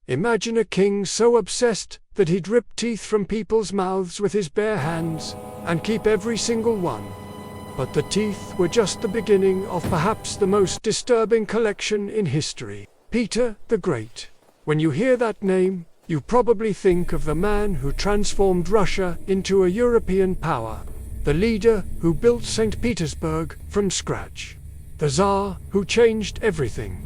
Imagine a king so obsessed that he'd rip teeth from people's mouths with his bare hands and keep every single one. But the teeth were just the beginning of perhaps the most disturbing collection in history. Peter the Great. When you hear that name, you probably think of the man who transformed Russia into a European power, the leader who built Saint Petersburg from scratch, the Tsar who changed everything.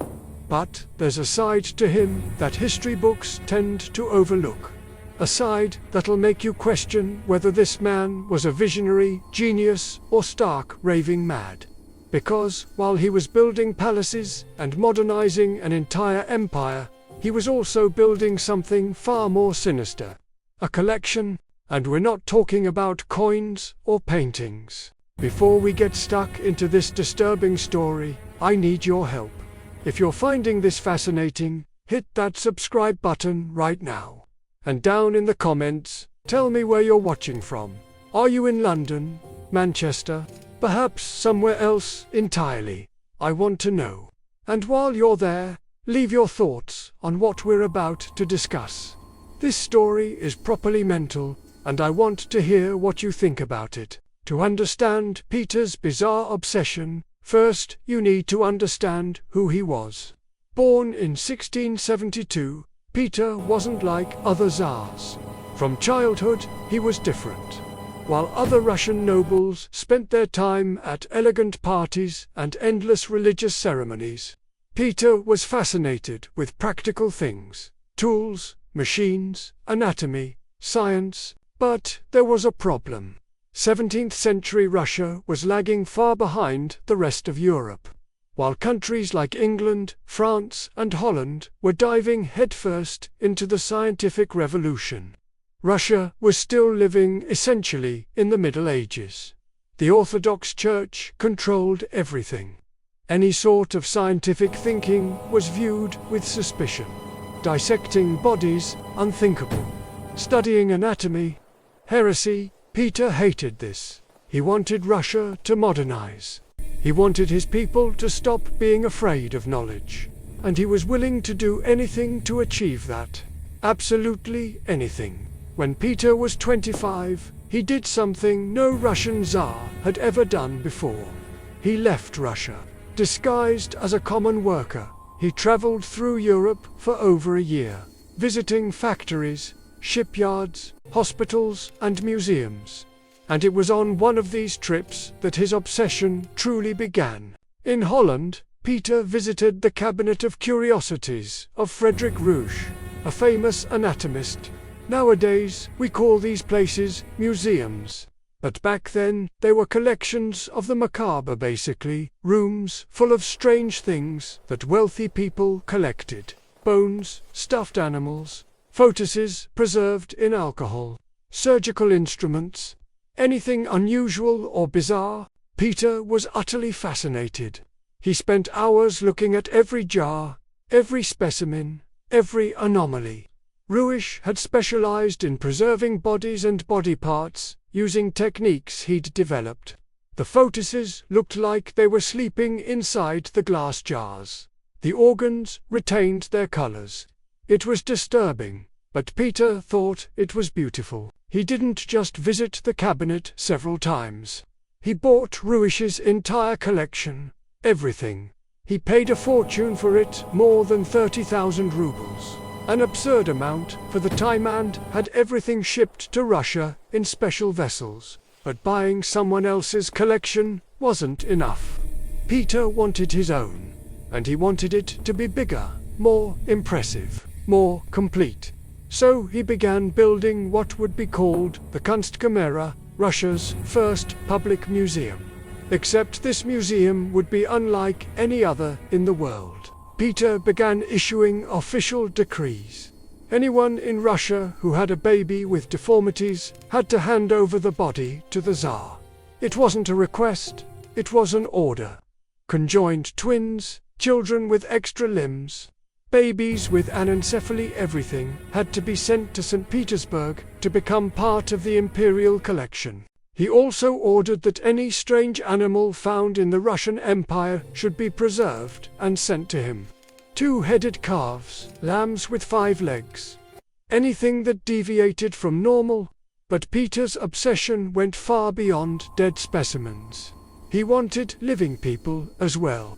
But there's a side to him that history books tend to overlook. A side that'll make you question whether this man was a visionary, genius, or stark raving mad. Because while he was building palaces and modernizing an entire empire, he was also building something far more sinister. A collection, and we're not talking about coins or paintings. Before we get stuck into this disturbing story, I need your help. If you're finding this fascinating, hit that subscribe button right now. And down in the comments, tell me where you're watching from. Are you in London, Manchester, perhaps somewhere else entirely? I want to know. And while you're there, leave your thoughts on what we're about to discuss. This story is properly mental, and I want to hear what you think about it. To understand Peter's bizarre obsession, first you need to understand who he was. Born in 1672, Peter wasn't like other Tsars. From childhood, he was different. While other Russian nobles spent their time at elegant parties and endless religious ceremonies, Peter was fascinated with practical things, tools, machines, anatomy, science. But there was a problem. 17th century Russia was lagging far behind the rest of Europe. While countries like England, France, and Holland were diving headfirst into the scientific revolution, Russia was still living essentially in the Middle Ages. The Orthodox Church controlled everything. Any sort of scientific thinking was viewed with suspicion. Dissecting bodies, unthinkable. Studying anatomy, heresy. Peter hated this. He wanted Russia to modernize. He wanted his people to stop being afraid of knowledge. And he was willing to do anything to achieve that. Absolutely anything. When Peter was 25, he did something no Russian Tsar had ever done before. He left Russia. Disguised as a common worker, he traveled through Europe for over a year, visiting factories, shipyards, hospitals, and museums. And it was on one of these trips that his obsession truly began. In Holland, Peter visited the Cabinet of Curiosities of Frederick Rouge, a famous anatomist. Nowadays, we call these places museums. But back then, they were collections of the macabre basically, rooms full of strange things that wealthy people collected. Bones, stuffed animals, fetuses preserved in alcohol, surgical instruments, anything unusual or bizarre. Peter was utterly fascinated. He spent hours looking at every jar, every specimen, every anomaly. Rouge had specialized in preserving bodies and body parts, using techniques he'd developed. The fetuses looked like they were sleeping inside the glass jars. The organs retained their colors. It was disturbing, but Peter thought it was beautiful. He didn't just visit the cabinet several times. He bought Rouge's entire collection, everything. He paid a fortune for it, more than 30,000 rubles. An absurd amount for the time, and had everything shipped to Russia in special vessels. But buying someone else's collection wasn't enough. Peter wanted his own, and he wanted it to be bigger, more impressive, more complete. So he began building what would be called the Kunstkamera, Russia's first public museum. Except this museum would be unlike any other in the world. Peter began issuing official decrees. Anyone in Russia who had a baby with deformities had to hand over the body to the Tsar. It wasn't a request, it was an order. Conjoined twins, children with extra limbs, babies with anencephaly, everything had to be sent to St. Petersburg to become part of the Imperial collection. He also ordered that any strange animal found in the Russian Empire should be preserved and sent to him. two-headed calves, lambs with 5 legs. Anything that deviated from normal, but Peter's obsession went far beyond dead specimens. He wanted living people as well.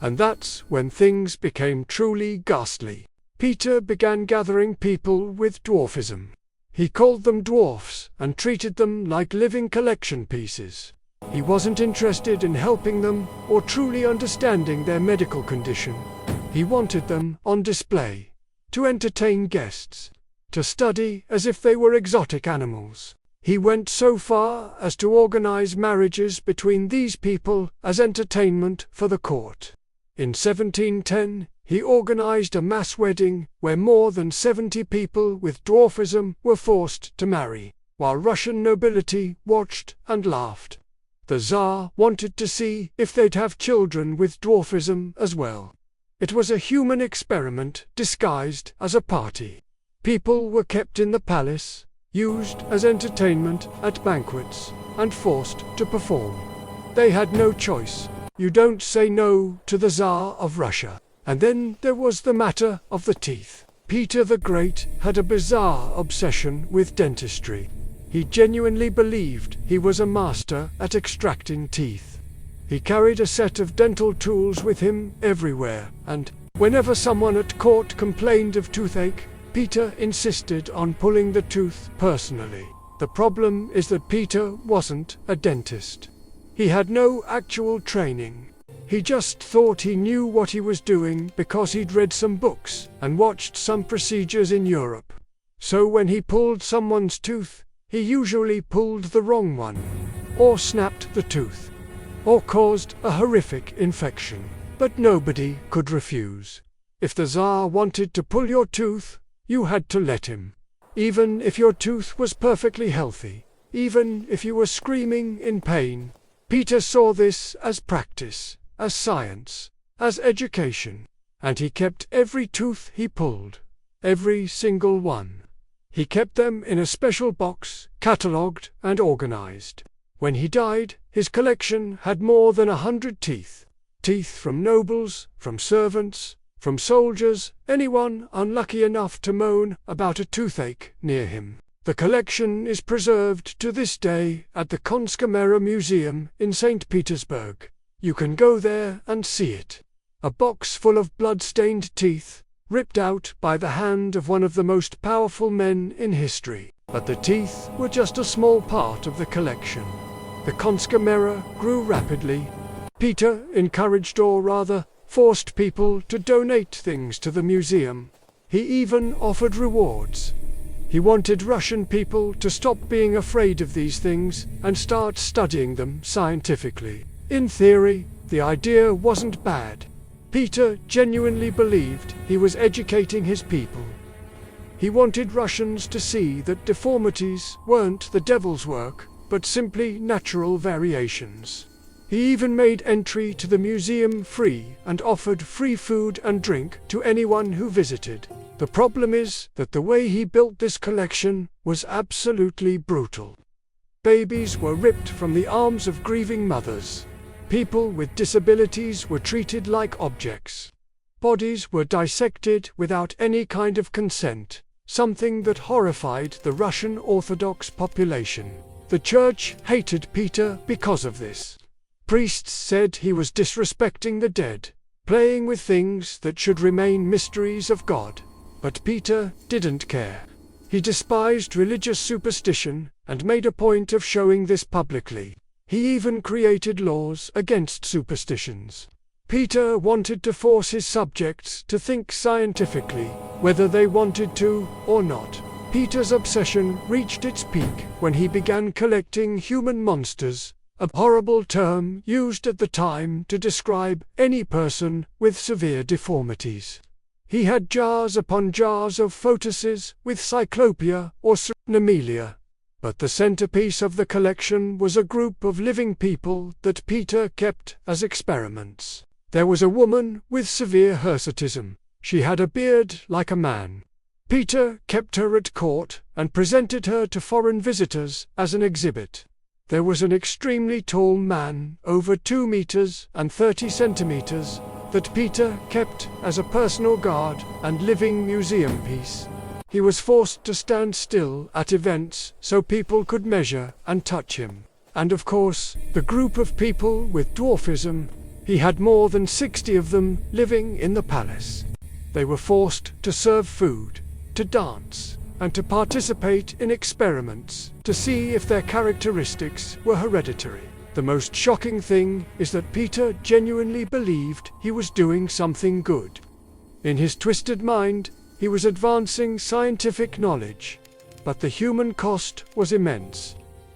And that's when things became truly ghastly. Peter began gathering people with dwarfism. He called them dwarfs and treated them like living collection pieces. He wasn't interested in helping them or truly understanding their medical condition. He wanted them on display, to entertain guests, to study as if they were exotic animals. He went so far as to organize marriages between these people as entertainment for the court. In 1710, he organized a mass wedding where more than 70 people with dwarfism were forced to marry, while Russian nobility watched and laughed. The Tsar wanted to see if they'd have children with dwarfism as well. It was a human experiment disguised as a party. People were kept in the palace, used as entertainment at banquets, and forced to perform. They had no choice. You don't say no to the Tsar of Russia. And then there was the matter of the teeth. Peter the Great had a bizarre obsession with dentistry. He genuinely believed he was a master at extracting teeth. He carried a set of dental tools with him everywhere, and whenever someone at court complained of toothache, Peter insisted on pulling the tooth personally. The problem is that Peter wasn't a dentist. He had no actual training. He just thought he knew what he was doing because he'd read some books and watched some procedures in Europe. So when he pulled someone's tooth, he usually pulled the wrong one, or snapped the tooth, or caused a horrific infection. But nobody could refuse. If the Tsar wanted to pull your tooth, you had to let him. Even if your tooth was perfectly healthy, even if you were screaming in pain. Peter saw this as practice, as science, as education, and he kept every tooth he pulled, every single one. He kept them in a special box, catalogued and organized. When he died, his collection had more than 100 teeth. Teeth from nobles, from servants, from soldiers, anyone unlucky enough to moan about a toothache near him. The collection is preserved to this day at the Kunstkamera Museum in Saint Petersburg. You can go there and see it. A box full of blood-stained teeth, ripped out by the hand of one of the most powerful men in history. But the teeth were just a small part of the collection. The Kunstkamera grew rapidly. Peter encouraged, or rather, forced people to donate things to the museum. He even offered rewards. He wanted Russian people to stop being afraid of these things and start studying them scientifically. In theory, the idea wasn't bad. Peter genuinely believed he was educating his people. He wanted Russians to see that deformities weren't the devil's work, but simply natural variations. He even made entry to the museum free and offered free food and drink to anyone who visited. The problem is that the way he built this collection was absolutely brutal. Babies were ripped from the arms of grieving mothers. People with disabilities were treated like objects. Bodies were dissected without any kind of consent, something that horrified the Russian Orthodox population. The church hated Peter because of this. Priests said he was disrespecting the dead, playing with things that should remain mysteries of God. But Peter didn't care. He despised religious superstition and made a point of showing this publicly. He even created laws against superstitions. Peter wanted to force his subjects to think scientifically, whether they wanted to or not. Peter's obsession reached its peak when he began collecting human monsters, a horrible term used at the time to describe any person with severe deformities. He had jars upon jars of photuses with cyclopia or cynomeglia. But the centerpiece of the collection was a group of living people that Peter kept as experiments. There was a woman with severe hirsutism. She had a beard like a man. Peter kept her at court and presented her to foreign visitors as an exhibit. There was an extremely tall man, over 2 meters and 30 centimeters, that Peter kept as a personal guard and living museum piece. He was forced to stand still at events so people could measure and touch him. And of course, the group of people with dwarfism, he had more than 60 of them living in the palace. They were forced to serve food, to dance, and to participate in experiments to see if their characteristics were hereditary. The most shocking thing is that Peter genuinely believed he was doing something good. In his twisted mind, he was advancing scientific knowledge, but the human cost was immense.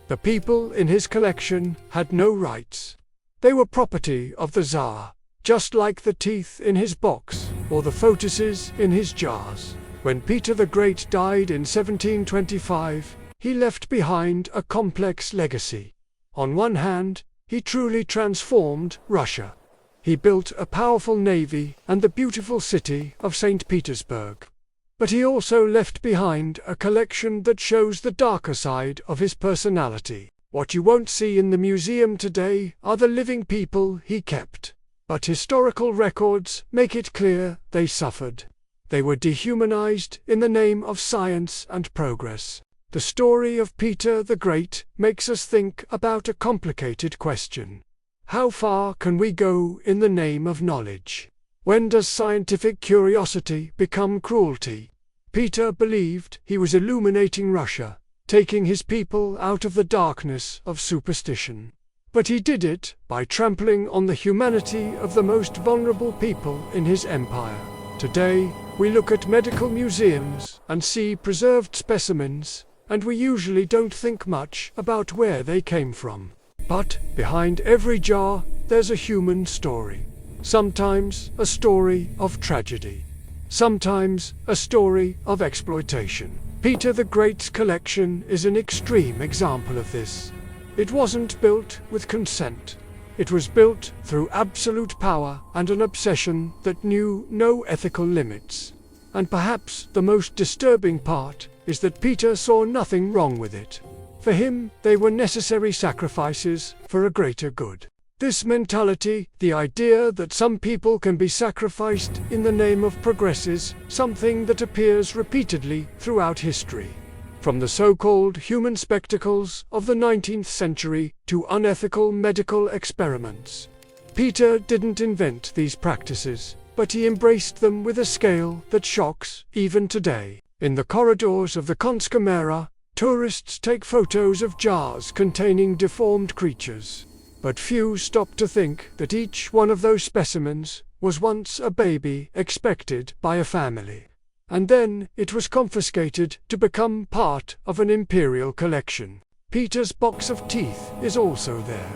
The people in his collection had no rights. They were property of the Tsar, just like the teeth in his box or the photuses in his jars. When Peter the Great died in 1725, he left behind a complex legacy. On one hand, he truly transformed Russia. He built a powerful navy and the beautiful city of Saint Petersburg. But he also left behind a collection that shows the darker side of his personality. What you won't see in the museum today are the living people he kept. But historical records make it clear they suffered. They were dehumanized in the name of science and progress. The story of Peter the Great makes us think about a complicated question. How far can we go in the name of knowledge? When does scientific curiosity become cruelty? Peter believed he was illuminating Russia, taking his people out of the darkness of superstition. But he did it by trampling on the humanity of the most vulnerable people in his empire. Today, we look at medical museums and see preserved specimens, and we usually don't think much about where they came from. But behind every jar, there's a human story. Sometimes a story of tragedy. Sometimes a story of exploitation. Peter the Great's collection is an extreme example of this. It wasn't built with consent. It was built through absolute power and an obsession that knew no ethical limits. And perhaps the most disturbing part is that Peter saw nothing wrong with it. For him, they were necessary sacrifices for a greater good. This mentality, the idea that some people can be sacrificed in the name of progress, is something that appears repeatedly throughout history. From the so-called human spectacles of the 19th century to unethical medical experiments. Peter didn't invent these practices, but he embraced them with a scale that shocks even today. In the corridors of the Kunstkamera, tourists take photos of jars containing deformed creatures. But few stop to think that each one of those specimens was once a baby expected by a family. And then it was confiscated to become part of an imperial collection. Peter's box of teeth is also there.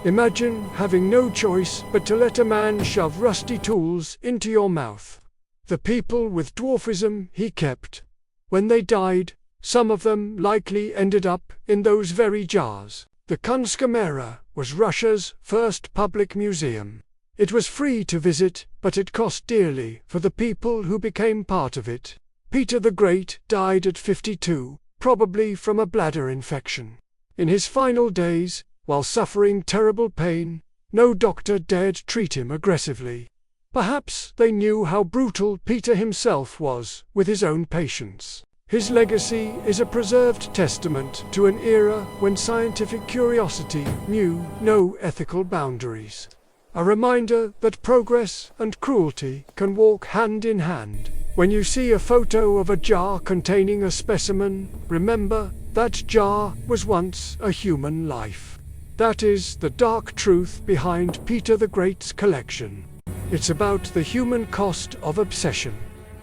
Imagine having no choice but to let a man shove rusty tools into your mouth. The people with dwarfism he kept. When they died, some of them likely ended up in those very jars. The Kunstkamera was Russia's first public museum. It was free to visit, but it cost dearly for the people who became part of it. Peter the Great died at 52, probably from a bladder infection. In his final days, while suffering terrible pain, no doctor dared treat him aggressively. Perhaps they knew how brutal Peter himself was with his own patients. His legacy is a preserved testament to an era when scientific curiosity knew no ethical boundaries. A reminder that progress and cruelty can walk hand in hand. When you see a photo of a jar containing a specimen, remember that jar was once a human life. That is the dark truth behind Peter the Great's collection. It's about the human cost of obsession.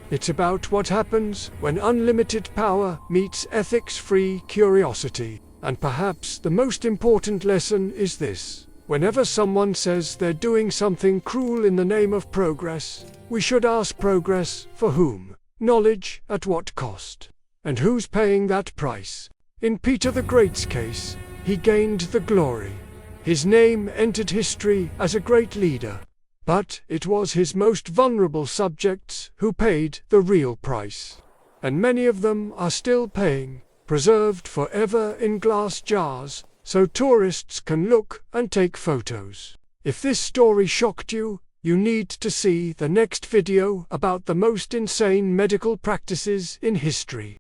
It's about what happens when unlimited power meets ethics-free curiosity. And perhaps the most important lesson is this. Whenever someone says they're doing something cruel in the name of progress, we should ask progress for whom? Knowledge at what cost? And who's paying that price? In Peter the Great's case, he gained the glory. His name entered history as a great leader. But it was his most vulnerable subjects who paid the real price. And many of them are still paying, preserved forever in glass jars, so tourists can look and take photos. If this story shocked you, You need to see the next video about the most insane medical practices in history.